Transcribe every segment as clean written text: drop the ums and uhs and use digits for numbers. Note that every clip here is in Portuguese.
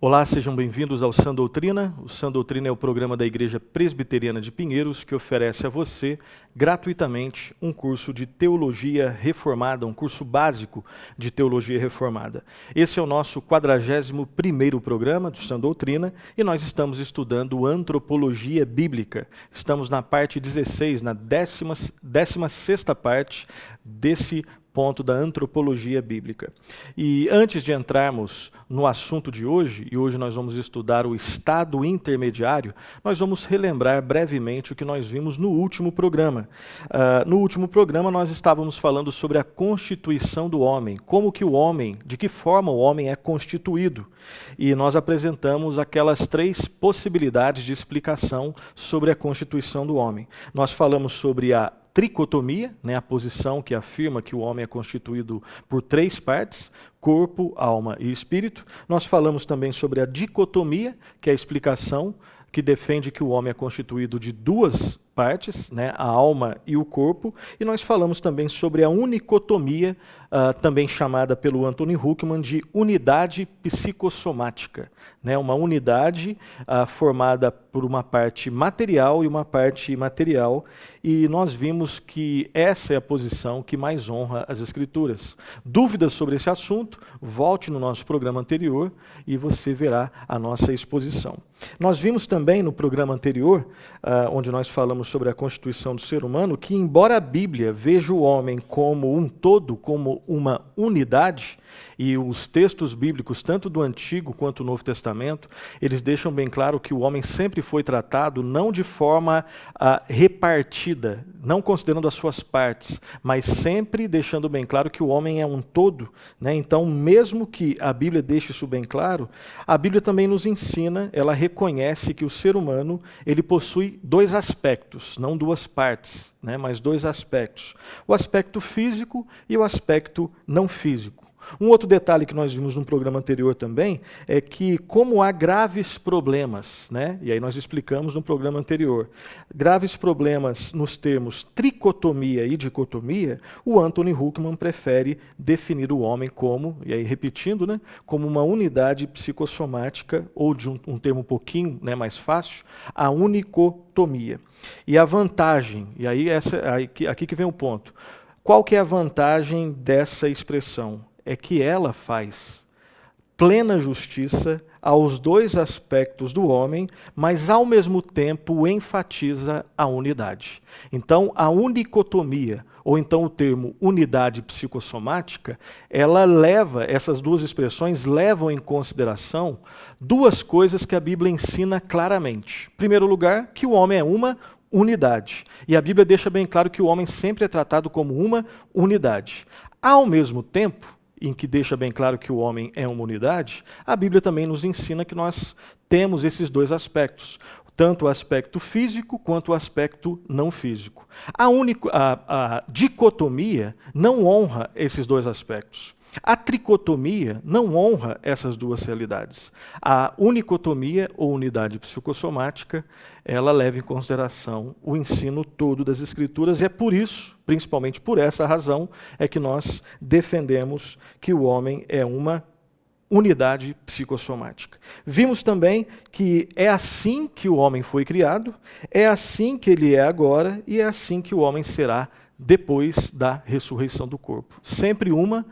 Olá, sejam bem-vindos ao Sã Doutrina. O Sã Doutrina é o programa da Igreja Presbiteriana de Pinheiros que oferece a você, gratuitamente, um curso de Teologia Reformada, um curso básico de Teologia Reformada. Esse é o nosso 41º programa do Sã Doutrina e nós estamos estudando Antropologia Bíblica. Estamos na parte 16, na 16ª parte desse ponto da antropologia bíblica. E antes de entrarmos no assunto de hoje, e hoje nós vamos estudar o estado intermediário, nós vamos relembrar brevemente o que nós vimos no último programa. No último programa nós estávamos falando sobre a constituição do homem, como que o homem, de que forma o homem é constituído. E nós apresentamos aquelas 3 possibilidades de explicação sobre a constituição do homem. Nós falamos sobre a tricotomia, a posição que afirma que o homem é constituído por 3 partes, corpo, alma e espírito. Nós falamos também sobre a dicotomia, que é a explicação que defende que o homem é constituído de 2 partes, a alma e o corpo, e nós falamos também sobre a unicotomia, também chamada pelo Anthony Huckman de unidade psicossomática, uma unidade formada por uma parte material e uma parte imaterial, e nós vimos que essa é a posição que mais honra as Escrituras. Dúvidas sobre esse assunto? Volte no nosso programa anterior e você verá a nossa exposição. Nós vimos também no programa anterior, onde nós falamos sobre a constituição do ser humano, que embora a Bíblia veja o homem como um todo, como uma unidade, e os textos bíblicos, tanto do Antigo quanto do Novo Testamento, eles deixam bem claro que o homem sempre foi tratado não de forma repartida, não considerando as suas partes, mas sempre deixando bem claro que o homem é um todo. Então, mesmo que a Bíblia deixe isso bem claro, a Bíblia também nos ensina, ela reconhece que o ser humano ele possui 2 aspectos, não 2 partes, mas 2 aspectos. O aspecto físico e o aspecto não físico. Um outro detalhe que nós vimos no programa anterior também é que, como há graves problemas, e aí nós explicamos no programa anterior, graves problemas nos termos tricotomia e dicotomia, o Anthony Huckman prefere definir o homem como, e aí repetindo, como uma unidade psicossomática, ou de um termo um pouquinho mais fácil, a unicotomia. E a vantagem, e aí aqui que vem o ponto, qual que é a vantagem dessa expressão? É que ela faz plena justiça aos 2 aspectos do homem, mas ao mesmo tempo enfatiza a unidade. Então, a unicotomia, ou então o termo unidade psicossomática, essas 2 expressões levam em consideração 2 coisas que a Bíblia ensina claramente. Em primeiro lugar, que o homem é uma unidade. E a Bíblia deixa bem claro que o homem sempre é tratado como uma unidade. Ao mesmo tempo, em que deixa bem claro que o homem é uma unidade, a Bíblia também nos ensina que nós temos esses 2 aspectos, tanto o aspecto físico quanto o aspecto não físico. A dicotomia não honra esses 2 aspectos. A tricotomia não honra essas 2 realidades. A unicotomia, ou unidade psicossomática, ela leva em consideração o ensino todo das Escrituras, e é por isso, principalmente por essa razão, é que nós defendemos que o homem é uma unidade psicossomática. Vimos também que é assim que o homem foi criado, é assim que ele é agora, e é assim que o homem será depois da ressurreição do corpo. Sempre uma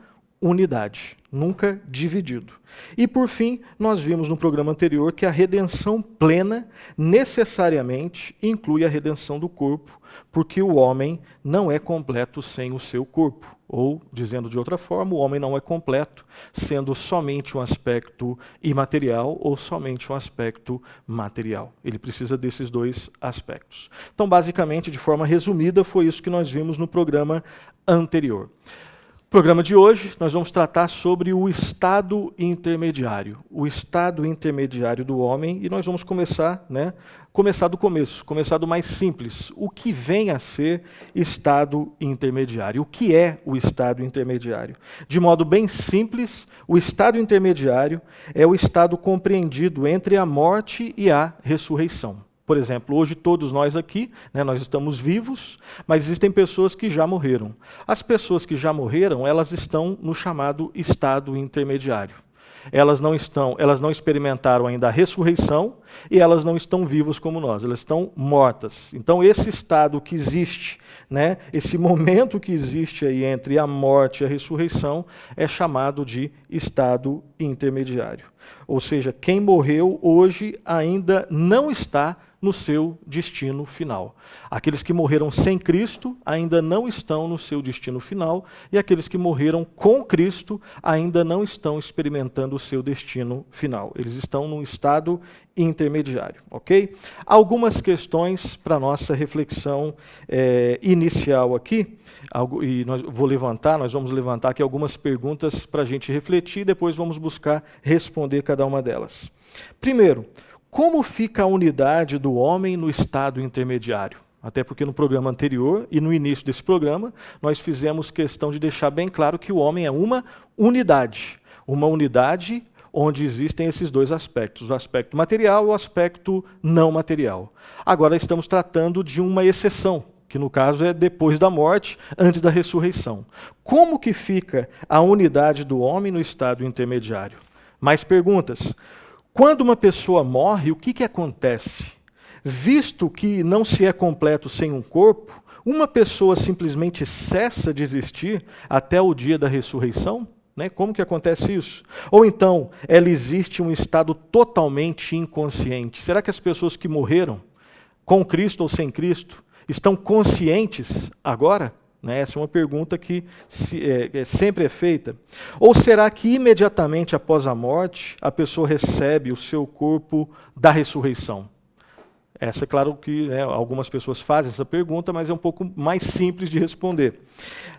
unidade, nunca dividido. E por fim, nós vimos no programa anterior que a redenção plena necessariamente inclui a redenção do corpo, porque o homem não é completo sem o seu corpo. Ou, dizendo de outra forma, o homem não é completo sendo somente um aspecto imaterial ou somente um aspecto material. Ele precisa desses 2 aspectos. Então, basicamente, de forma resumida, foi isso que nós vimos no programa anterior. No programa de hoje, nós vamos tratar sobre o estado intermediário. O estado intermediário do homem, e nós vamos começar do começo, começar do mais simples. O que vem a ser estado intermediário? O que é o estado intermediário? De modo bem simples, o estado intermediário é o estado compreendido entre a morte e a ressurreição. Por exemplo, hoje todos nós aqui, nós estamos vivos, mas existem pessoas que já morreram. As pessoas que já morreram, elas estão no chamado estado intermediário. elas não experimentaram ainda a ressurreição e elas não estão vivas como nós, elas estão mortas. Então esse estado que existe, né, esse momento que existe aí entre a morte e a ressurreição é chamado de estado intermediário. Ou seja, quem morreu hoje ainda não está no seu destino final. Aqueles que morreram sem Cristo ainda não estão no seu destino final, e aqueles que morreram com Cristo ainda não estão experimentando o seu destino final. Eles estão num estado intermediário, ok? Algumas questões para nossa reflexão inicial aqui, e nós vamos levantar aqui algumas perguntas para a gente refletir, depois vamos buscar responder cada uma delas. Primeiro, como fica a unidade do homem no estado intermediário? Até porque no programa anterior e no início desse programa, nós fizemos questão de deixar bem claro que o homem é uma unidade onde existem esses dois aspectos, o aspecto material e o aspecto não material. Agora estamos tratando de uma exceção, que no caso é depois da morte, antes da ressurreição. Como que fica a unidade do homem no estado intermediário? Mais perguntas. Quando uma pessoa morre, o que acontece? Visto que não se é completo sem um corpo, uma pessoa simplesmente cessa de existir até o dia da ressurreição? Né? Como que acontece isso? Ou então, ela existe em um estado totalmente inconsciente? Será que as pessoas que morreram, com Cristo ou sem Cristo, estão conscientes agora? Essa é uma pergunta que sempre é feita. Ou será que imediatamente após a morte, a pessoa recebe o seu corpo da ressurreição? Essa, é claro que algumas pessoas fazem essa pergunta, mas é um pouco mais simples de responder.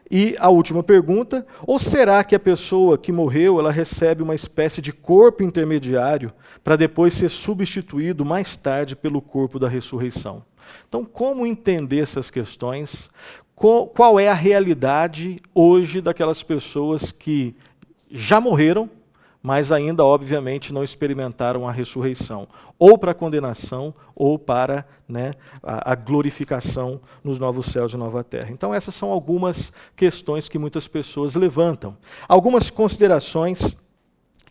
E a última pergunta, ou será que a pessoa que morreu, ela recebe uma espécie de corpo intermediário para depois ser substituído mais tarde pelo corpo da ressurreição? Então, como entender essas questões? Qual é a realidade hoje daquelas pessoas que já morreram, mas ainda, obviamente, não experimentaram a ressurreição, ou para a condenação, ou para a glorificação nos novos céus e nova terra. Então, essas são algumas questões que muitas pessoas levantam. Algumas considerações,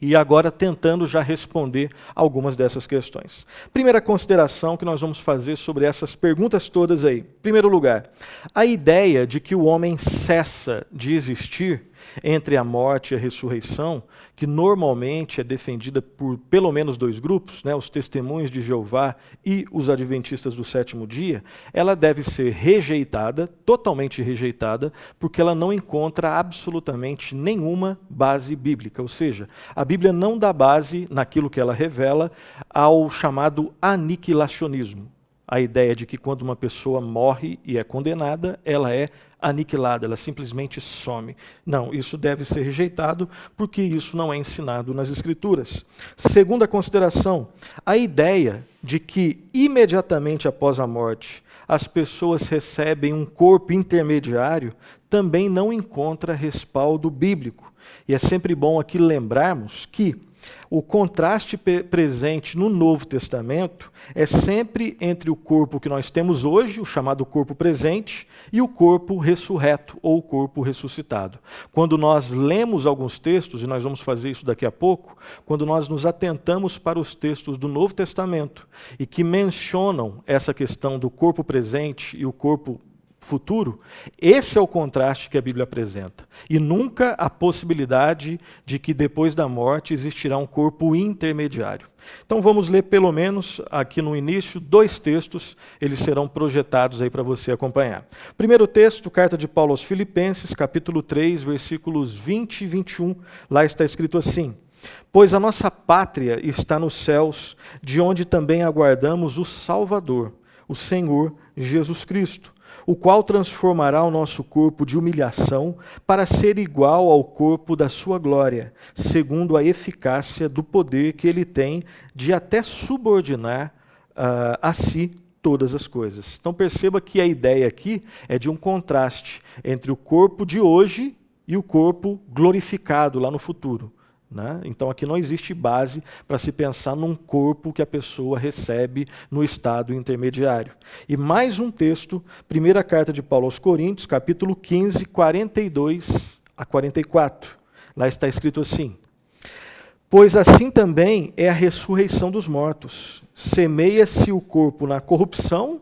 e agora tentando já responder algumas dessas questões. Primeira consideração que nós vamos fazer sobre essas perguntas todas aí. Em primeiro lugar, a ideia de que o homem cessa de existir entre a morte e a ressurreição, que normalmente é defendida por pelo menos dois grupos, os testemunhos de Jeová e os adventistas do sétimo dia, ela deve ser rejeitada, totalmente rejeitada, porque ela não encontra absolutamente nenhuma base bíblica. Ou seja, a Bíblia não dá base naquilo que ela revela ao chamado aniquilacionismo. A ideia de que quando uma pessoa morre e é condenada, ela é aniquilada, ela simplesmente some. Não, isso deve ser rejeitado, porque isso não é ensinado nas Escrituras. Segunda consideração, a ideia de que imediatamente após a morte as pessoas recebem um corpo intermediário também não encontra respaldo bíblico. E é sempre bom aqui lembrarmos que o contraste presente no Novo Testamento é sempre entre o corpo que nós temos hoje, o chamado corpo presente, e o corpo ressurreto, ou o corpo ressuscitado. Quando nós lemos alguns textos, e nós vamos fazer isso daqui a pouco, quando nós nos atentamos para os textos do Novo Testamento, e que mencionam essa questão do corpo presente e o corpo futuro, esse é o contraste que a Bíblia apresenta. E nunca a possibilidade de que depois da morte existirá um corpo intermediário. Então vamos ler pelo menos aqui no início 2 textos, eles serão projetados aí para você acompanhar. Primeiro texto, carta de Paulo aos Filipenses, capítulo 3, versículos 20 e 21, lá está escrito assim: pois a nossa pátria está nos céus, de onde também aguardamos o Salvador, o Senhor Jesus Cristo, o qual transformará o nosso corpo de humilhação para ser igual ao corpo da sua glória, segundo a eficácia do poder que ele tem de até subordinar a si todas as coisas. Então perceba que a ideia aqui é de um contraste entre o corpo de hoje e o corpo glorificado lá no futuro. Então aqui não existe base para se pensar num corpo que a pessoa recebe no estado intermediário. E mais um texto, primeira carta de Paulo aos Coríntios, capítulo 15, 42 a 44. Lá está escrito assim: Pois assim também é a ressurreição dos mortos. Semeia-se o corpo na corrupção,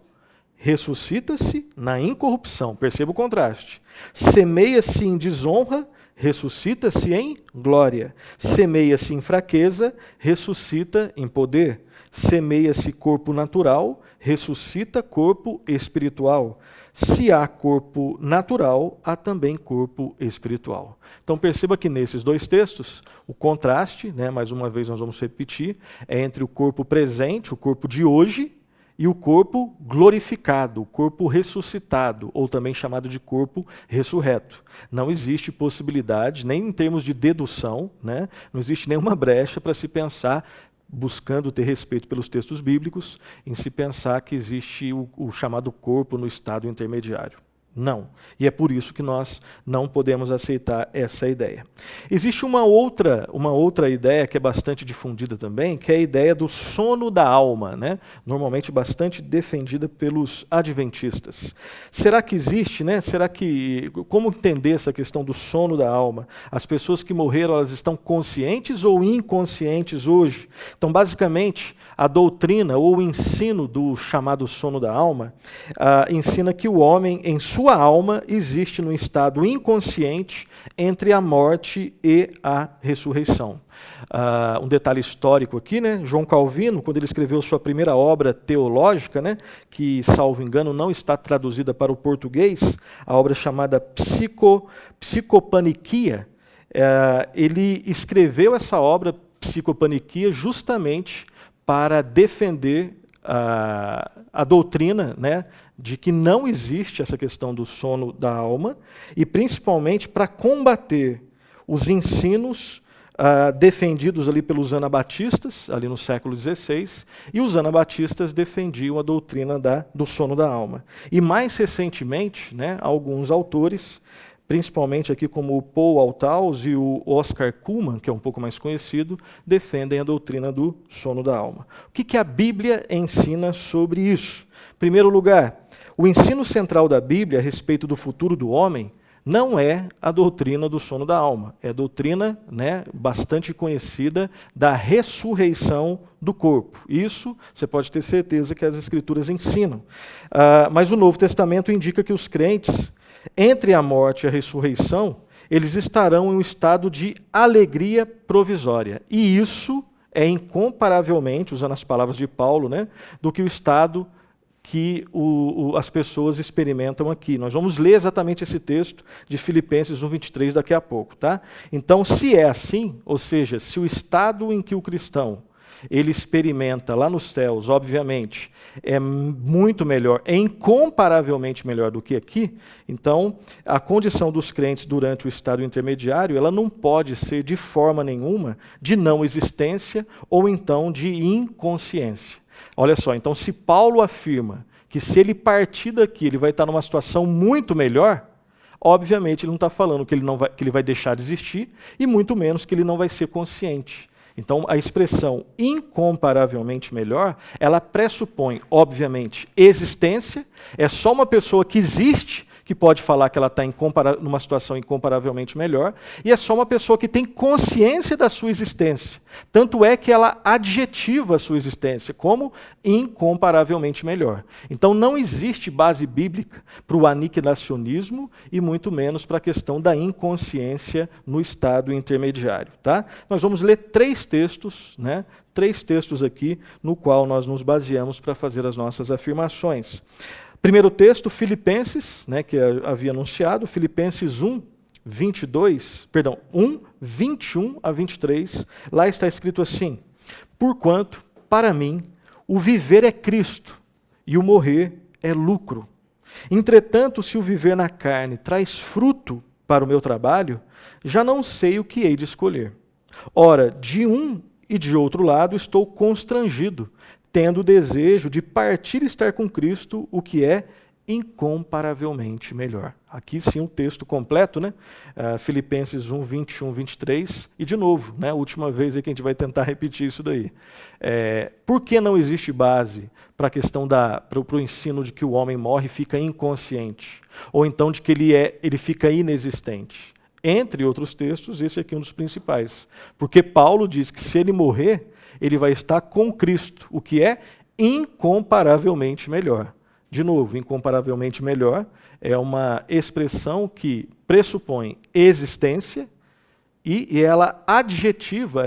ressuscita-se na incorrupção. Perceba o contraste. Semeia-se em desonra, ressuscita-se em glória. Semeia-se em fraqueza, ressuscita em poder. Semeia-se corpo natural, ressuscita corpo espiritual. Se há corpo natural, há também corpo espiritual. Então perceba que nesses dois textos, o contraste, mais uma vez nós vamos repetir, é entre o corpo presente, o corpo de hoje, e o corpo glorificado, o corpo ressuscitado, ou também chamado de corpo ressurreto. Não existe possibilidade, nem em termos de dedução, não existe nenhuma brecha para se pensar, buscando ter respeito pelos textos bíblicos, em se pensar que existe o chamado corpo no estado intermediário. Não. E é por isso que nós não podemos aceitar essa ideia. Existe uma outra ideia que é bastante difundida também, que é a ideia do sono da alma, normalmente bastante defendida pelos adventistas. Será que existe, como entender essa questão do sono da alma? As pessoas que morreram, elas estão conscientes ou inconscientes hoje? Então, basicamente, a doutrina ou o ensino do chamado sono da alma ensina que o homem, em sua alma, existe num estado inconsciente entre a morte e a ressurreição. Um detalhe histórico aqui, João Calvino, quando ele escreveu sua primeira obra teológica, que, salvo engano, não está traduzida para o português, a obra chamada Psicopaniquia, ele escreveu essa obra, Psicopaniquia, justamente para defender a doutrina, de que não existe essa questão do sono da alma, e principalmente para combater os ensinos defendidos ali pelos anabatistas, ali no século XVI, e os anabatistas defendiam a doutrina do sono da alma. E mais recentemente, alguns autores, principalmente aqui como o Paul Althaus e o Oscar Cullmann, que é um pouco mais conhecido, defendem a doutrina do sono da alma. O que a Bíblia ensina sobre isso? Em primeiro lugar, o ensino central da Bíblia a respeito do futuro do homem não é a doutrina do sono da alma, é a doutrina bastante conhecida da ressurreição do corpo. Isso você pode ter certeza que as Escrituras ensinam. Mas o Novo Testamento indica que os crentes, entre a morte e a ressurreição, eles estarão em um estado de alegria provisória. E isso é incomparavelmente, usando as palavras de Paulo, do que o estado que as pessoas experimentam aqui. Nós vamos ler exatamente esse texto de Filipenses 1:23 daqui a pouco. Tá? Então, se é assim, ou seja, se o estado em que o cristão ele experimenta lá nos céus, obviamente, é muito melhor, é incomparavelmente melhor do que aqui, então a condição dos crentes durante o estado intermediário, ela não pode ser de forma nenhuma de não existência ou então de inconsciência. Olha só, então se Paulo afirma que se ele partir daqui, ele vai estar numa situação muito melhor, obviamente ele não está falando que ele vai deixar de existir, e muito menos que ele não vai ser consciente. Então, a expressão incomparavelmente melhor, ela pressupõe, obviamente, existência. É só uma pessoa que existe que pode falar que ela está numa situação incomparavelmente melhor, e é só uma pessoa que tem consciência da sua existência. Tanto é que ela adjetiva a sua existência como incomparavelmente melhor. Então, não existe base bíblica para o aniquilacionismo e muito menos para a questão da inconsciência no estado intermediário. Tá? Nós vamos ler três textos, três textos aqui, no qual nós nos baseamos para fazer as nossas afirmações. Primeiro texto, Filipenses, que eu havia anunciado, Filipenses 1:21 a 23, lá está escrito assim: porquanto, para mim, o viver é Cristo, e o morrer é lucro. Entretanto, se o viver na carne traz fruto para o meu trabalho, já não sei o que hei de escolher. Ora, de um e de outro lado estou constrangido, tendo o desejo de partir e estar com Cristo, o que é incomparavelmente melhor. Aqui sim o texto completo, Filipenses 1:21, 23, e de novo, a última vez que a gente vai tentar repetir isso daí. Por que não existe base para a questão para o ensino de que o homem morre e fica inconsciente? Ou então de que ele fica inexistente? Entre outros textos, esse aqui é um dos principais. Porque Paulo diz que se ele morrer, ele vai estar com Cristo, o que é incomparavelmente melhor. De novo, incomparavelmente melhor é uma expressão que pressupõe existência e ela adjetiva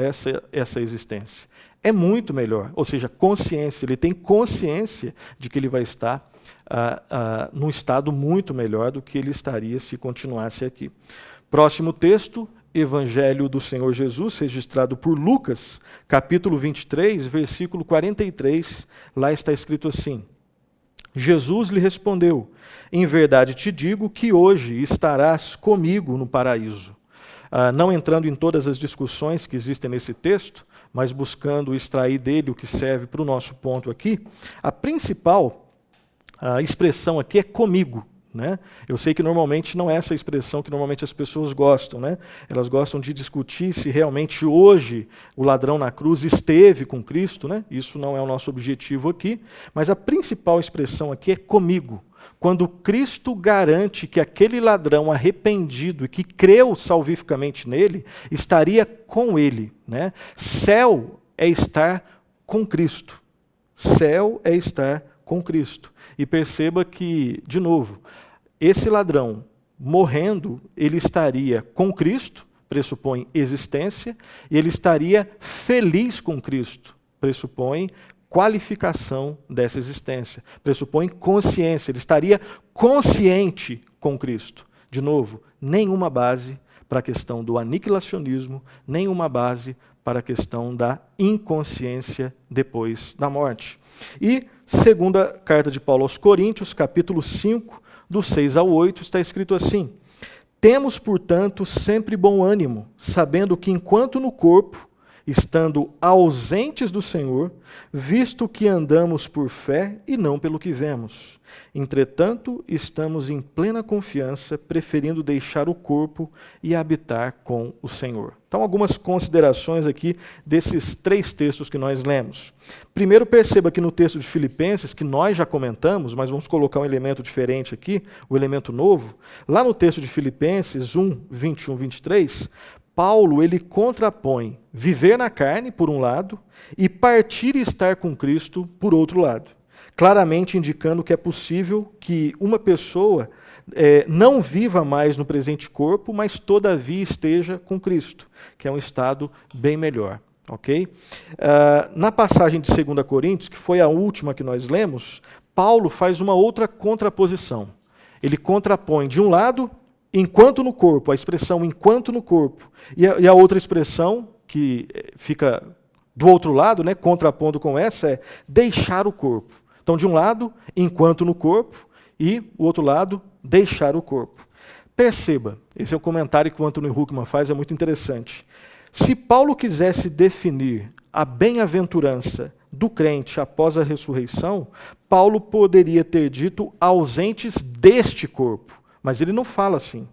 essa existência. É muito melhor, ou seja, consciência. Ele tem consciência de que ele vai estar num estado muito melhor do que ele estaria se continuasse aqui. Próximo texto, Evangelho do Senhor Jesus, registrado por Lucas, capítulo 23, versículo 43. Lá está escrito assim: Jesus lhe respondeu: em verdade te digo que hoje estarás comigo no paraíso. Não entrando em todas as discussões que existem nesse texto, mas buscando extrair dele o que serve para o nosso ponto aqui, a principal expressão aqui é comigo. Né? Eu sei que normalmente não é essa expressão que normalmente as pessoas gostam. Né? Elas gostam de discutir se realmente hoje o ladrão na cruz esteve com Cristo. Né? Isso não é o nosso objetivo aqui, mas a principal expressão aqui é comigo. Quando Cristo garante que aquele ladrão arrependido e que creu salvificamente nele, estaria com ele. Né? Céu é estar com Cristo. Céu é estar com Cristo. E perceba que, de novo, esse ladrão morrendo, ele estaria com Cristo, pressupõe existência, e ele estaria feliz com Cristo, pressupõe qualificação dessa existência, pressupõe consciência, ele estaria consciente com Cristo. De novo, nenhuma base para a questão do aniquilacionismo, nenhuma base para a questão da inconsciência depois da morte. E, segunda carta de Paulo aos Coríntios, capítulo 5, do 6 ao 8, está escrito assim: temos, portanto, sempre bom ânimo, sabendo que enquanto no corpo, estando ausentes do Senhor, visto que andamos por fé e não pelo que vemos. Entretanto, estamos em plena confiança, preferindo deixar o corpo e habitar com o Senhor. Então, algumas considerações aqui desses três textos que nós lemos. Primeiro, perceba que no texto de Filipenses, que nós já comentamos, mas vamos colocar um elemento diferente aqui, o elemento novo. Lá no texto de Filipenses 1, 21, 23, Paulo ele contrapõe viver na carne, por um lado, e partir e estar com Cristo, por outro lado. Claramente indicando que é possível que uma pessoa não viva mais no presente corpo, mas todavia esteja com Cristo, que é um estado bem melhor. Okay? Na passagem de 2 Coríntios, que foi a última que nós lemos, Paulo faz uma outra contraposição. Ele contrapõe, de um lado, enquanto no corpo, a expressão enquanto no corpo, e a outra expressão, que fica do outro lado, né, contrapondo com essa, é deixar o corpo. Então, de um lado, enquanto no corpo, e o outro lado, deixar o corpo. Perceba, esse é o comentário que o Anthony Huckman faz, é muito interessante. Se Paulo quisesse definir a bem-aventurança do crente após a ressurreição, Paulo poderia ter dito ausentes deste corpo, mas ele não fala assim.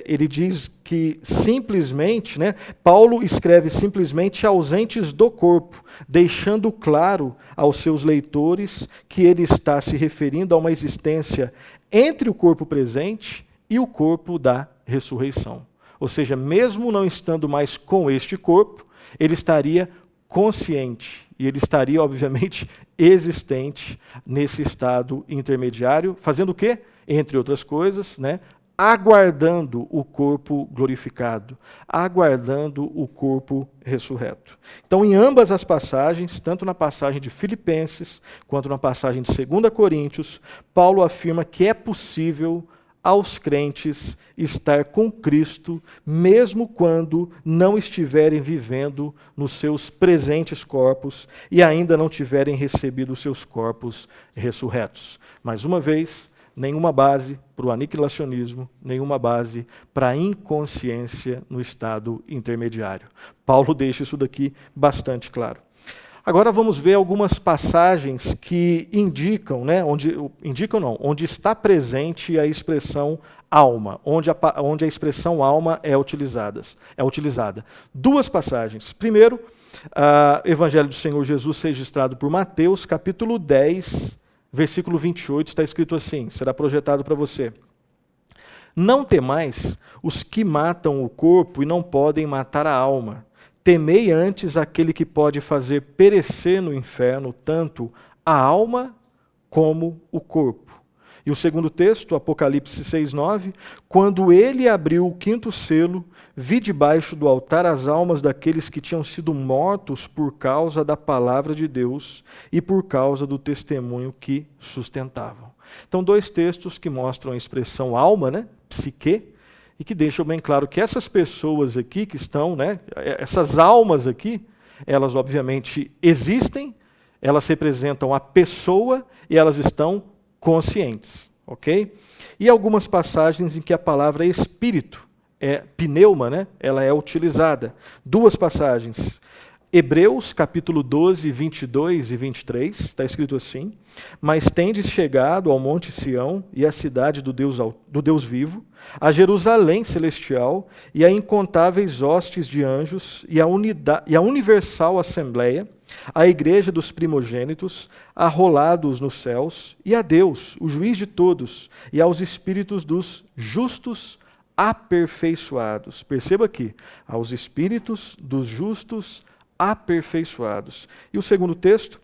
Ele diz que simplesmente, né, Paulo escreve simplesmente ausentes do corpo, deixando claro aos seus leitores que ele está se referindo a uma existência entre o corpo presente e o corpo da ressurreição. Ou seja, mesmo não estando mais com este corpo, ele estaria consciente e ele estaria, obviamente, existente nesse estado intermediário, fazendo o quê? Entre outras coisas, né, aguardando o corpo glorificado, aguardando o corpo ressurreto. Então, em ambas as passagens, tanto na passagem de Filipenses, quanto na passagem de 2 Coríntios, Paulo afirma que é possível aos crentes estar com Cristo, mesmo quando não estiverem vivendo nos seus presentes corpos e ainda não tiverem recebido os seus corpos ressurretos. Mais uma vez, nenhuma base para o aniquilacionismo, nenhuma base para a inconsciência no estado intermediário. Paulo deixa isso daqui bastante claro. Agora vamos ver algumas passagens que indicam, né, onde está presente a expressão alma, onde a expressão alma é utilizada. Duas passagens. Primeiro, Evangelho do Senhor Jesus registrado por Mateus, capítulo 10, versículo 28, está escrito assim, será projetado para você. Não temais os que matam o corpo e não podem matar a alma. Temei antes aquele que pode fazer perecer no inferno tanto a alma como o corpo. E o segundo texto, Apocalipse 6:9, quando ele abriu o quinto selo, vi debaixo do altar as almas daqueles que tinham sido mortos por causa da palavra de Deus e por causa do testemunho que sustentavam. Então, dois textos que mostram a expressão alma, né, psique, e que deixam bem claro que essas pessoas aqui que estão, né, essas almas aqui, elas obviamente existem, elas representam a pessoa e elas estão conscientes, ok? E algumas passagens em que a palavra espírito, pneuma, né, ela é utilizada. Duas passagens. Hebreus, capítulo 12, 22 e 23, está escrito assim: mas tendes chegado ao monte Sião e à cidade do Deus vivo, a Jerusalém celestial e a incontáveis hostes de anjos e a universal assembleia, a igreja dos primogênitos, arrolados nos céus, e a Deus, o juiz de todos, e aos espíritos dos justos aperfeiçoados. Perceba aqui, aos espíritos dos justos aperfeiçoados. E o segundo texto,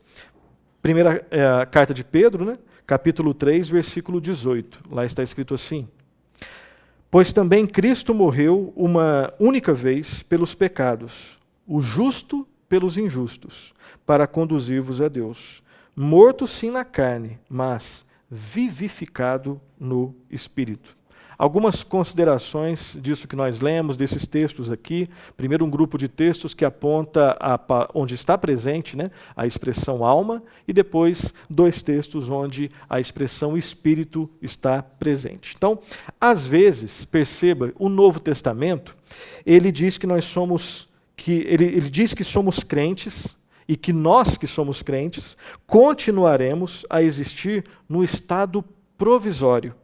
primeira carta de Pedro, né? Capítulo 3, versículo 18. Lá está escrito assim: pois também Cristo morreu uma única vez pelos pecados, o justo pelos injustos, para conduzir-vos a Deus. Morto sim na carne, mas vivificado no Espírito. Algumas considerações disso que nós lemos, desses textos aqui. Primeiro, um grupo de textos que aponta onde está presente, né, a expressão alma, e depois dois textos onde a expressão espírito está presente. Então, às vezes, perceba, o Novo Testamento, ele diz que nós somos, ele diz que somos crentes, e que nós que somos crentes continuaremos a existir no estado provisório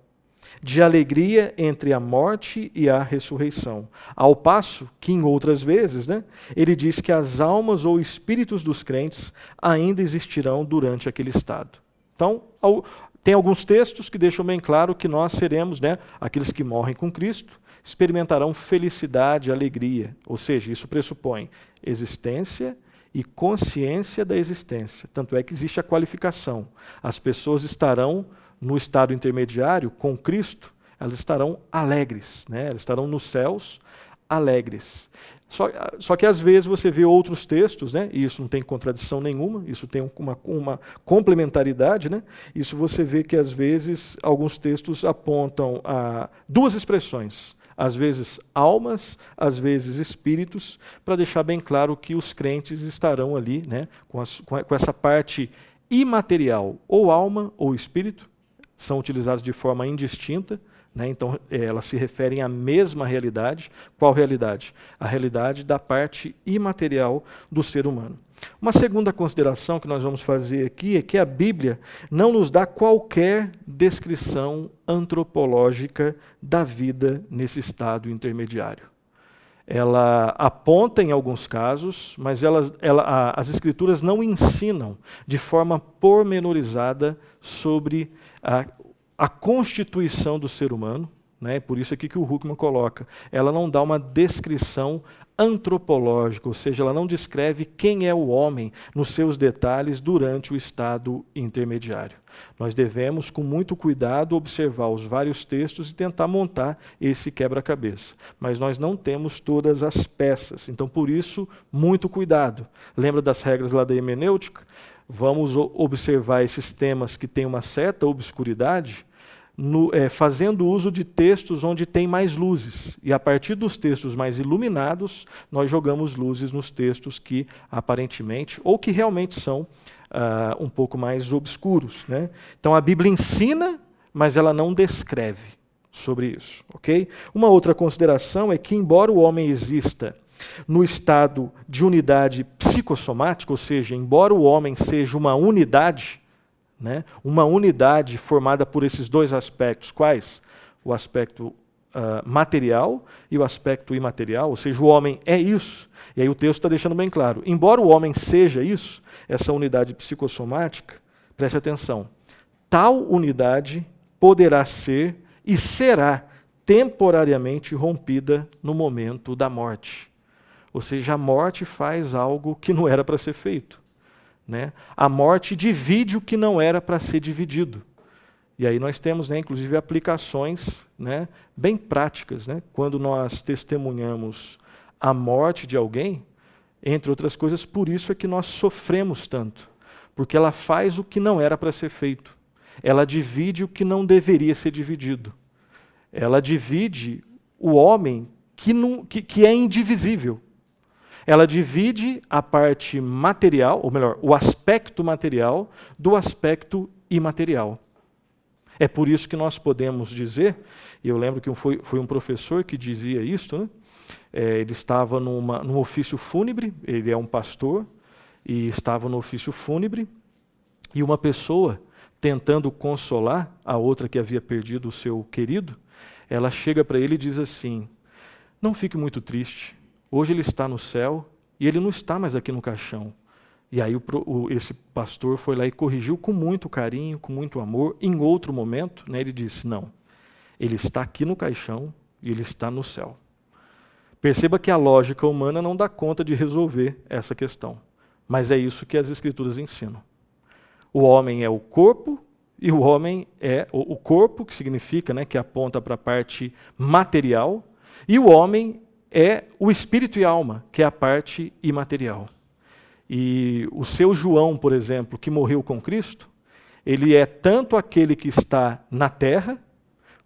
de alegria entre a morte e a ressurreição. Ao passo que, em outras vezes, né, ele diz que as almas ou espíritos dos crentes ainda existirão durante aquele estado. Então, tem alguns textos que deixam bem claro que nós seremos, né, aqueles que morrem com Cristo, experimentarão felicidade, alegria. Ou seja, isso pressupõe existência e consciência da existência. Tanto é que existe a qualificação. As pessoas estarão no estado intermediário, com Cristo, elas estarão alegres, né? Elas estarão nos céus alegres. Só que às vezes você vê outros textos, né? E isso não tem contradição nenhuma, isso tem uma complementaridade, né? Isso você vê que às vezes alguns textos apontam a duas expressões, às vezes almas, às vezes espíritos, para deixar bem claro que os crentes estarão ali, né? Com essa parte imaterial, ou alma ou espírito, são utilizados de forma indistinta, né? Então elas se referem à mesma realidade. Qual realidade? A realidade da parte imaterial do ser humano. Uma segunda consideração que nós vamos fazer aqui é que a Bíblia não nos dá qualquer descrição antropológica da vida nesse estado intermediário. Ela aponta em alguns casos, mas as Escrituras não ensinam de forma pormenorizada sobre a constituição do ser humano, né? Por isso aqui que o Huckman coloca. Ela não dá uma descrição antropológica, ou seja, ela não descreve quem é o homem nos seus detalhes durante o estado intermediário. Nós devemos, com muito cuidado, observar os vários textos e tentar montar esse quebra-cabeça. Mas nós não temos todas as peças, então por isso, muito cuidado. Lembra das regras lá da hermenêutica? Vamos observar esses temas que têm uma certa obscuridade, fazendo uso de textos onde tem mais luzes. E a partir dos textos mais iluminados, nós jogamos luzes nos textos que aparentemente, ou que realmente são um pouco mais obscuros, né? Então a Bíblia ensina, mas ela não descreve sobre isso, ok? Uma outra consideração é que, embora o homem exista no estado de unidade psicossomática, ou seja, embora o homem seja uma unidade, né, uma unidade formada por esses dois aspectos, quais? O aspecto material e o aspecto imaterial, ou seja, o homem é isso. E aí o texto está deixando bem claro. Embora o homem seja isso, essa unidade psicossomática, preste atenção, tal unidade poderá ser e será temporariamente rompida no momento da morte. Ou seja, a morte faz algo que não era para ser feito, né? A morte divide o que não era para ser dividido. E aí nós temos, né, inclusive, aplicações, né, bem práticas, né? Quando nós testemunhamos a morte de alguém, entre outras coisas, por isso é que nós sofremos tanto, porque ela faz o que não era para ser feito. Ela divide o que não deveria ser dividido. Ela divide o homem que é indivisível. Ela divide a parte material, ou melhor, o aspecto material do aspecto imaterial. É por isso que nós podemos dizer, e eu lembro que foi um professor que dizia isso, né? Ele estava num ofício fúnebre, ele é um pastor, e estava no ofício fúnebre, e uma pessoa, tentando consolar a outra que havia perdido o seu querido, ela chega para ele e diz assim: não fique muito triste, hoje ele está no céu e ele não está mais aqui no caixão. E aí esse pastor foi lá e corrigiu com muito carinho, com muito amor. Em outro momento, né, ele disse: não, ele está aqui no caixão e ele está no céu. Perceba que a lógica humana não dá conta de resolver essa questão, mas é isso que as Escrituras ensinam. O homem é o corpo, e o homem é o corpo, que significa, né, que aponta para a parte material, e o homem é o espírito e alma, que é a parte imaterial. E o seu João, por exemplo, que morreu com Cristo, ele é tanto aquele que está na terra,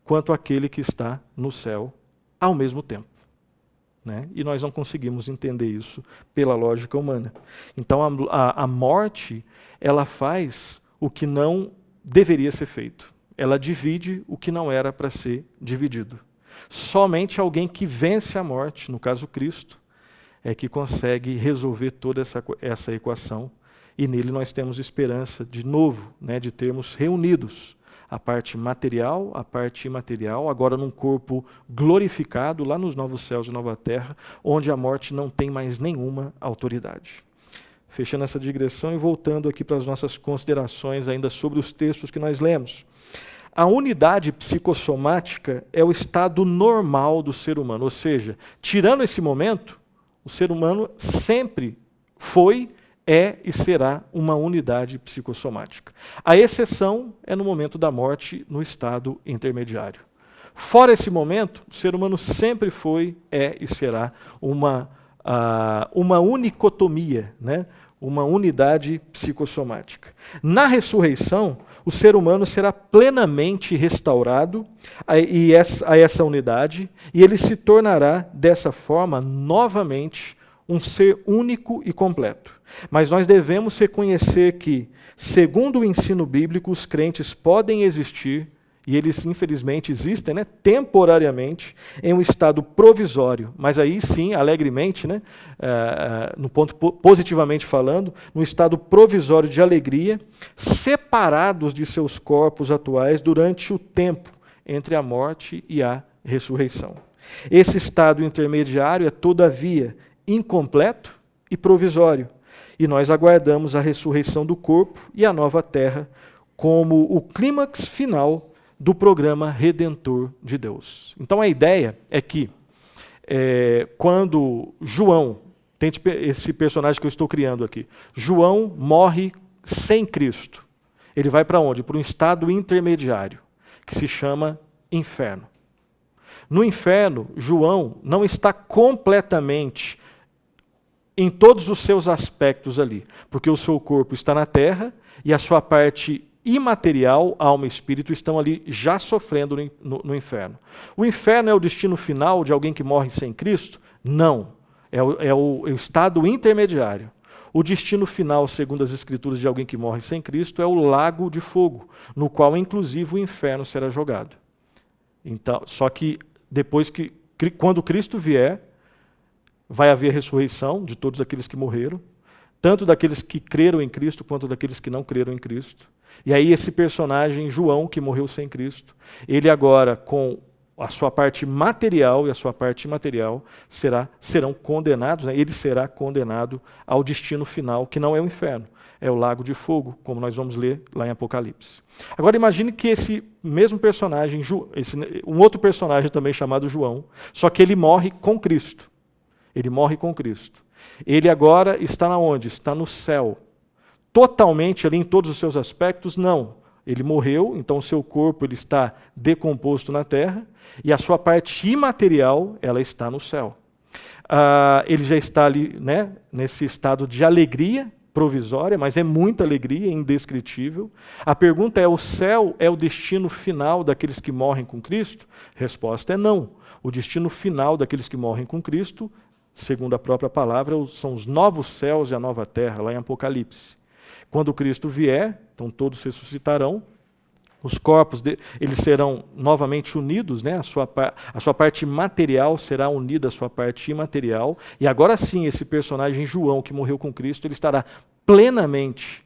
quanto aquele que está no céu, ao mesmo tempo. Né? E nós não conseguimos entender isso pela lógica humana. Então a morte, ela faz o que não deveria ser feito. Ela divide o que não era para ser dividido. Somente alguém que vence a morte, no caso Cristo, é que consegue resolver toda essa equação. E nele nós temos esperança, de novo, né, de termos reunidos a parte material, a parte imaterial, agora num corpo glorificado, lá nos novos céus e nova terra, onde a morte não tem mais nenhuma autoridade. Fechando essa digressão e voltando aqui para as nossas considerações ainda sobre os textos que nós lemos. A unidade psicossomática é o estado normal do ser humano, ou seja, tirando esse momento, o ser humano sempre foi, é e será uma unidade psicossomática. A exceção é no momento da morte, no estado intermediário. Fora esse momento, o ser humano sempre foi, é e será uma unicotomia, né? Uma unidade psicossomática. Na ressurreição, o ser humano será plenamente restaurado a essa unidade, e ele se tornará, dessa forma, novamente, um ser único e completo. Mas nós devemos reconhecer que, segundo o ensino bíblico, os crentes podem existir, e eles infelizmente existem, né, temporariamente, em um estado provisório, mas aí sim, alegremente, né, no ponto positivamente falando, num estado provisório de alegria, separados de seus corpos atuais durante o tempo entre a morte e a ressurreição. Esse estado intermediário é, todavia, incompleto e provisório, e nós aguardamos a ressurreição do corpo e a nova terra como o clímax final do programa redentor de Deus. Então a ideia é que quando João, tem esse personagem que eu estou criando aqui, João morre sem Cristo. Ele vai para onde? Para um estado intermediário, que se chama inferno. No inferno, João não está completamente em todos os seus aspectos ali, porque o seu corpo está na terra e a sua parte imaterial, alma e espírito, estão ali já sofrendo no inferno. O inferno é o destino final de alguém que morre sem Cristo? Não. É o estado intermediário. O destino final, segundo as Escrituras, de alguém que morre sem Cristo é o lago de fogo, no qual, inclusive, o inferno será jogado. Então, só que depois quando Cristo vier, vai haver ressurreição de todos aqueles que morreram, tanto daqueles que creram em Cristo quanto daqueles que não creram em Cristo. E aí esse personagem, João, que morreu sem Cristo, ele agora, com a sua parte material e a sua parte imaterial serão condenados, né? Ele será condenado ao destino final, que não é o inferno, é o lago de fogo, como nós vamos ler lá em Apocalipse. Agora imagine que esse mesmo personagem, um outro personagem também chamado João, só que ele morre com Cristo. Ele morre com Cristo. Ele agora está onde? Está no céu. Totalmente ali em todos os seus aspectos? Não. Ele morreu, então o seu corpo ele está decomposto na terra, e a sua parte imaterial ela está no céu. Ele já está ali, né, nesse estado de alegria provisória, mas é muita alegria, indescritível. A pergunta é: o céu é o destino final daqueles que morrem com Cristo? Resposta é não. O destino final daqueles que morrem com Cristo, segundo a própria palavra, são os novos céus e a nova terra, lá em Apocalipse. Quando Cristo vier, então todos ressuscitarão, os corpos eles serão novamente unidos, né? A sua parte material será unida à sua parte imaterial, e agora sim esse personagem João, que morreu com Cristo, ele estará plenamente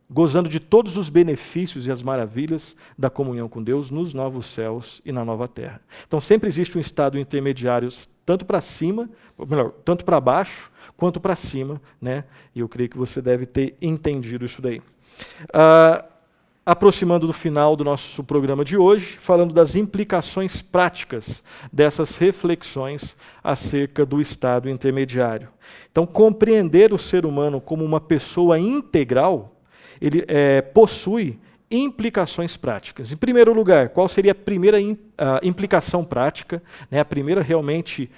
gozando de todos os benefícios e as maravilhas da comunhão com Deus nos novos céus e na nova terra. Então sempre existe um estado intermediário, tanto para cima, ou melhor, tanto para baixo, quanto para cima, né? E eu creio que você deve ter entendido isso daí. Aproximando do final do nosso programa de hoje, falando das implicações práticas dessas reflexões acerca do estado intermediário. Então, compreender o ser humano como uma pessoa integral, ele possui implicações práticas. Em primeiro lugar, qual seria a primeira implicação prática, né? A primeira realmente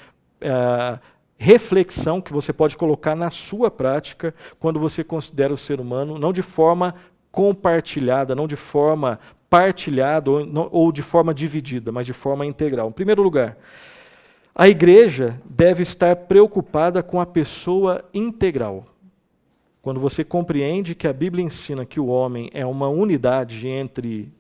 reflexão que você pode colocar na sua prática quando você considera o ser humano, não de forma compartilhada, não de forma partilhada ou de forma dividida, mas de forma integral. Em primeiro lugar, a igreja deve estar preocupada com a pessoa integral. Quando você compreende que a Bíblia ensina que o homem é uma unidade entre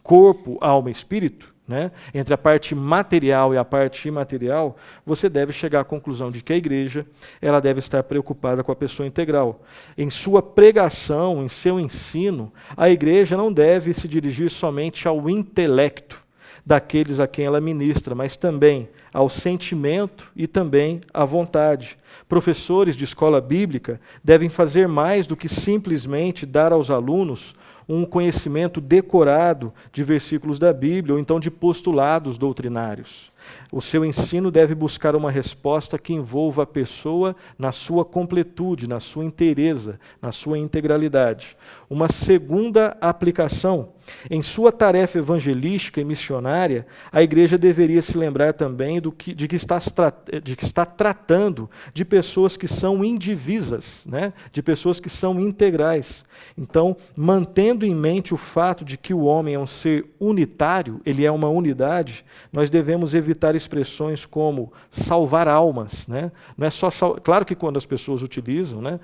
corpo, alma e espírito, né, entre a parte material e a parte imaterial, você deve chegar à conclusão de que a igreja ela deve estar preocupada com a pessoa integral. Em sua pregação, em seu ensino, a igreja não deve se dirigir somente ao intelecto daqueles a quem ela ministra, mas também ao sentimento e também à vontade. Professores de escola bíblica devem fazer mais do que simplesmente dar aos alunos um conhecimento decorado de versículos da Bíblia ou então de postulados doutrinários. O seu ensino deve buscar uma resposta que envolva a pessoa na sua completude, na sua inteireza, na sua integralidade. Uma segunda aplicação: em sua tarefa evangelística e missionária, a igreja deveria se lembrar também de que está tratando de pessoas que são indivisas, né? De pessoas que são integrais. Então, mantendo em mente o fato de que o homem é um ser unitário, ele é uma unidade, nós devemos evitar expressões como salvar almas, né? Não é só claro que quando as pessoas utilizam, né,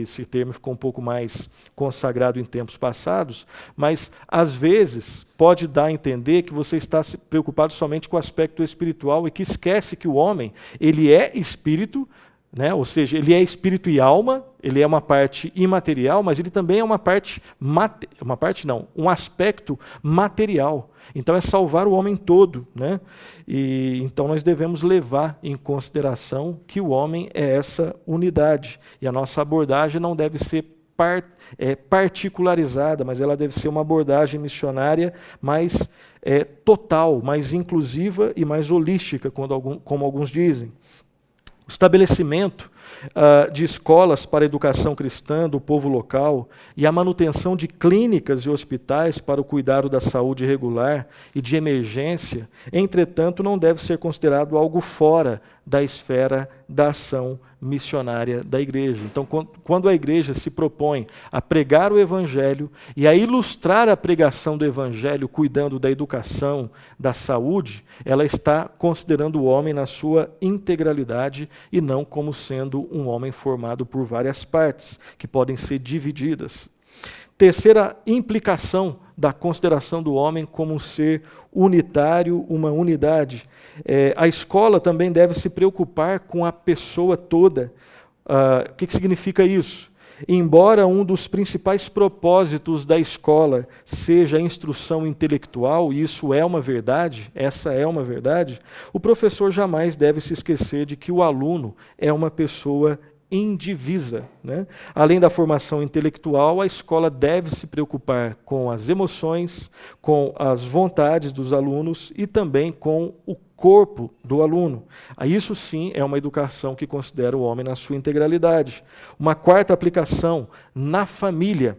esse termo ficou um pouco mais consagrado em tempos passados, mas às vezes pode dar a entender que você está preocupado somente com o aspecto espiritual e que esquece que o homem, ele é espírito, né? Ou seja, ele é espírito e alma, ele é uma parte imaterial, mas ele também é um aspecto material. Então é salvar o homem todo, né? E então nós devemos levar em consideração que o homem é essa unidade. E a nossa abordagem não deve ser particularizada, mas ela deve ser uma abordagem missionária mais total, mais inclusiva e mais holística, como alguns dizem. O estabelecimento de escolas para a educação cristã do povo local e a manutenção de clínicas e hospitais para o cuidado da saúde regular e de emergência, entretanto, não deve ser considerado algo fora da esfera da ação missionária da igreja. Então, quando a igreja se propõe a pregar o evangelho e a ilustrar a pregação do evangelho cuidando da educação, da saúde, ela está considerando o homem na sua integralidade e não como sendo um homem formado por várias partes, que podem ser divididas. Terceira implicação da consideração do homem como um ser unitário, uma unidade. A escola também deve se preocupar com a pessoa toda. O que significa isso? Embora um dos principais propósitos da escola seja a instrução intelectual, e isso é uma verdade, essa é uma verdade, o professor jamais deve se esquecer de que o aluno é uma pessoa indivisa, né? Além da formação intelectual, a escola deve se preocupar com as emoções, com as vontades dos alunos e também com o corpo do aluno. Isso sim é uma educação que considera o homem na sua integralidade. Uma quarta aplicação, na família.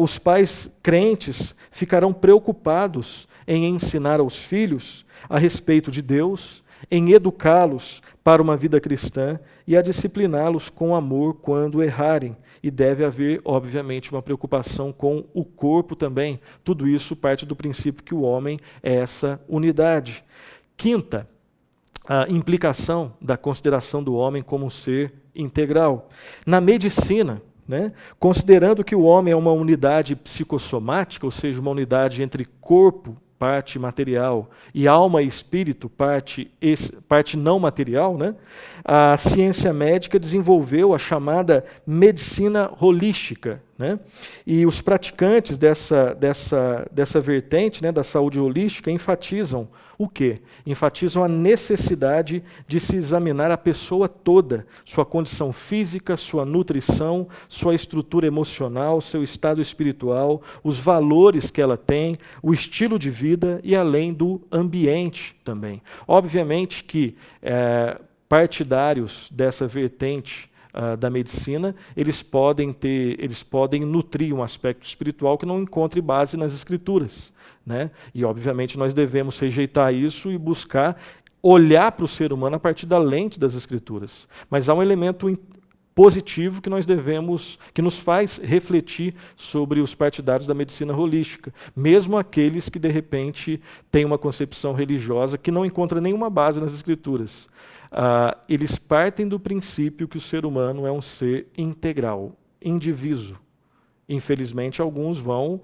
Os pais crentes ficarão preocupados em ensinar aos filhos a respeito de Deus, em educá-los para uma vida cristã e a discipliná-los com amor quando errarem. E deve haver, obviamente, uma preocupação com o corpo também. Tudo isso parte do princípio que o homem é essa unidade. Quinta, a implicação da consideração do homem como um ser integral. Na medicina, né, considerando que o homem é uma unidade psicossomática, ou seja, uma unidade entre corpo, parte material, e alma e espírito, parte não material, né? A ciência médica desenvolveu a chamada medicina holística, né? E os praticantes dessa vertente, né, da saúde holística enfatizam o quê? Enfatizam a necessidade de se examinar a pessoa toda, sua condição física, sua nutrição, sua estrutura emocional, seu estado espiritual, os valores que ela tem, o estilo de vida e além do ambiente também. Obviamente que partidários dessa vertente da medicina, eles podem nutrir um aspecto espiritual que não encontre base nas Escrituras, né? E, obviamente, nós devemos rejeitar isso e buscar olhar para o ser humano a partir da lente das Escrituras. Mas há um elemento positivo que nos faz refletir sobre os partidários da medicina holística, mesmo aqueles que, de repente, têm uma concepção religiosa que não encontra nenhuma base nas Escrituras. Eles partem do princípio que o ser humano é um ser integral, indiviso. Infelizmente, alguns vão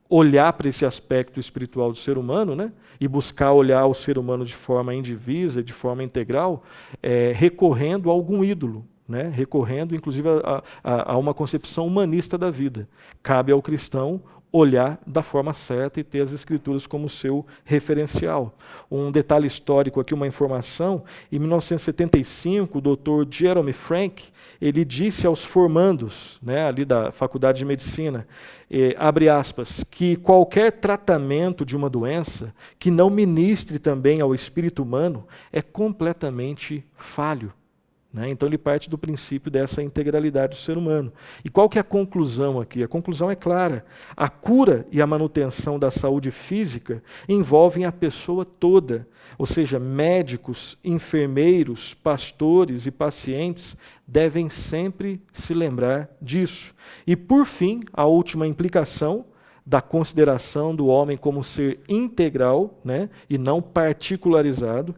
olhar para esse aspecto espiritual do ser humano, né, e buscar olhar o ser humano de forma indivisa, de forma integral, recorrendo a algum ídolo, né, recorrendo, inclusive, a uma concepção humanista da vida. Cabe ao cristão olhar da forma certa e ter as Escrituras como seu referencial. Um detalhe histórico aqui, uma informação: em 1975, o Dr. Jeremy Frank, ele disse aos formandos, né, ali da Faculdade de Medicina, abre aspas, que qualquer tratamento de uma doença que não ministre também ao espírito humano é completamente falho. Então ele parte do princípio dessa integralidade do ser humano. E qual que é a conclusão aqui? A conclusão é clara. A cura e a manutenção da saúde física envolvem a pessoa toda, ou seja, médicos, enfermeiros, pastores e pacientes devem sempre se lembrar disso. E por fim, a última implicação da consideração do homem como ser integral, né, e não particularizado.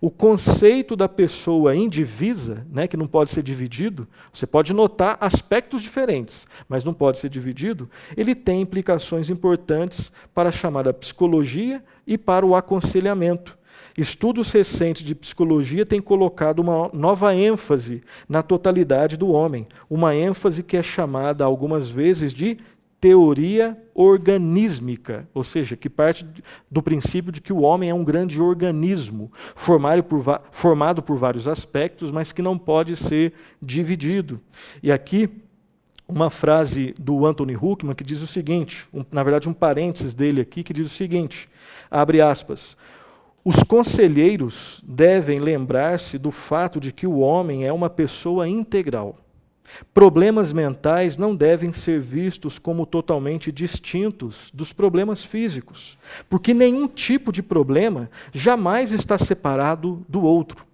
O conceito da pessoa indivisa, né, que não pode ser dividido, você pode notar aspectos diferentes, mas não pode ser dividido, ele tem implicações importantes para a chamada psicologia e para o aconselhamento. Estudos recentes de psicologia têm colocado uma nova ênfase na totalidade do homem, uma ênfase que é chamada algumas vezes de teoria organísmica, ou seja, que parte do princípio de que o homem é um grande organismo, formado por vários aspectos, mas que não pode ser dividido. E aqui, uma frase do Anthony Huckman que diz o seguinte, na verdade um parênteses dele aqui, que diz o seguinte, abre aspas, os conselheiros devem lembrar-se do fato de que o homem é uma pessoa integral. Problemas mentais não devem ser vistos como totalmente distintos dos problemas físicos, porque nenhum tipo de problema jamais está separado do outro.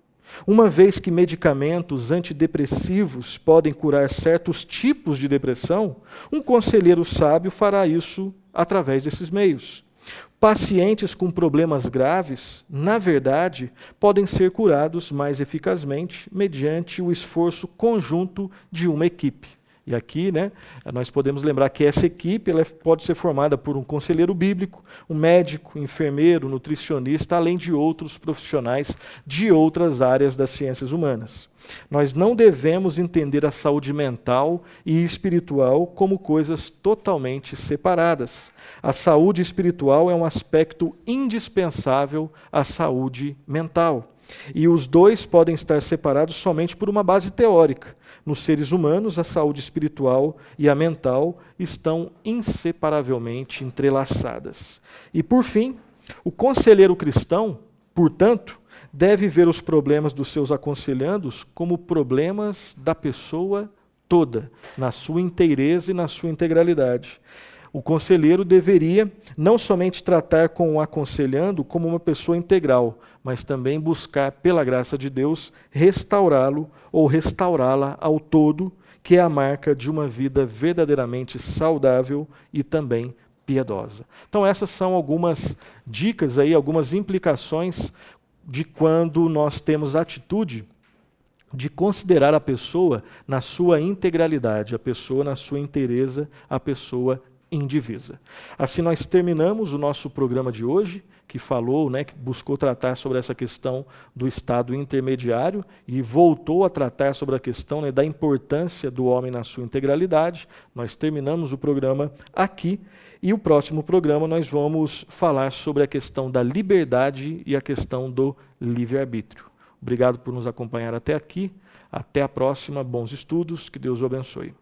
Uma vez que medicamentos antidepressivos podem curar certos tipos de depressão, um conselheiro sábio fará isso através desses meios. Pacientes com problemas graves, na verdade, podem ser curados mais eficazmente mediante o esforço conjunto de uma equipe. E aqui, nós podemos lembrar que essa equipe ela pode ser formada por um conselheiro bíblico, um médico, enfermeiro, nutricionista, além de outros profissionais de outras áreas das ciências humanas. Nós não devemos entender a saúde mental e espiritual como coisas totalmente separadas. A saúde espiritual é um aspecto indispensável à saúde mental. E os dois podem estar separados somente por uma base teórica. Nos seres humanos, a saúde espiritual e a mental estão inseparavelmente entrelaçadas. E, por fim, o conselheiro cristão, portanto, deve ver os problemas dos seus aconselhandos como problemas da pessoa toda, na sua inteireza e na sua integralidade. O conselheiro deveria não somente tratar com o aconselhando como uma pessoa integral, mas também buscar, pela graça de Deus, restaurá-lo ou restaurá-la ao todo, que é a marca de uma vida verdadeiramente saudável e também piedosa. Então essas são algumas dicas aí, algumas implicações de quando nós temos a atitude de considerar a pessoa na sua integralidade, a pessoa na sua inteireza, a pessoa indivisa. Assim nós terminamos o nosso programa de hoje, que falou, que buscou tratar sobre essa questão do estado intermediário e voltou a tratar sobre a questão da importância do homem na sua integralidade. Nós terminamos o programa aqui e o próximo programa nós vamos falar sobre a questão da liberdade e a questão do livre-arbítrio. Obrigado por nos acompanhar até aqui. Até a próxima. Bons estudos. Que Deus o abençoe.